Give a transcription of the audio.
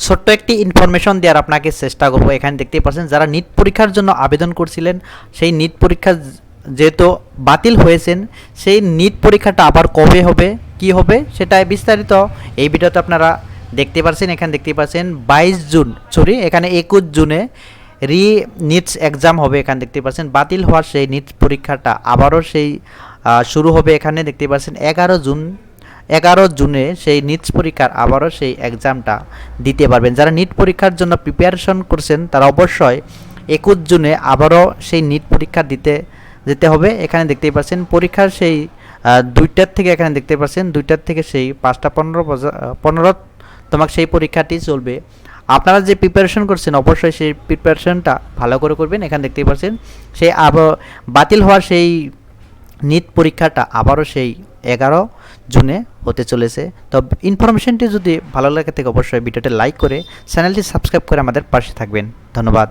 ছোট্ট একটি ইনফরমেশন দেওয়ার আপনাকে চেষ্টা করব। এখানে দেখতেই পাচ্ছেন যারা নিট পরীক্ষার জন্য আবেদন করছিলেন, সেই নিট পরীক্ষা যেহেতু বাতিল হয়েছেন, সেই নিট পরীক্ষাটা আবার কবে হবে, কি হবে, সেটা বিস্তারিত এই ভিডিওতে আপনারা দেখতে পাচ্ছেন। এখানে দেখতে পাচ্ছেন 22 জুন, এখানে 21 জুনে নিটস এক্সাম হবে। এখানে দেখতে পাচ্ছেন বাতিল হওয়ার সেই নিট পরীক্ষাটা আবারও সেই শুরু হবে। এখানে দেখতে পাচ্ছেন 11 জুনে সেই নিটস পরীক্ষার আবারও সেই এক্সামটা দিতে পারবেন। যারা নিট পরীক্ষার জন্য প্রিপারেশন করছেন তারা অবশ্যই 21 জুনে আবারও সেই নিট পরীক্ষা দিতে যেতে হবে। এখানে দেখতেই পাচ্ছেন পরীক্ষার সেই 2টার থেকে, এখানে দেখতে পাচ্ছেন 2টার থেকে সেই 5টা 15 তোমাকে সেই পরীক্ষাটি চলবে। আপনারা যে প্রিপারেশন করছেন অবশ্যই সেই প্রিপারেশনটা ভালো করে করবেন। এখানে দেখতেই পাচ্ছেন সেই বাতিল হওয়ার সেই নিট পরীক্ষাটা আবারও সেই 11 জুনে হতে চলেছে। তো ইনফরমেশনটি যদি ভালো লাগে থাকে অবশ্যই ভিডিওটি লাইক করে চ্যানেলটি সাবস্ক্রাইব করে আমাদের পাশে থাকবেন। ধন্যবাদ।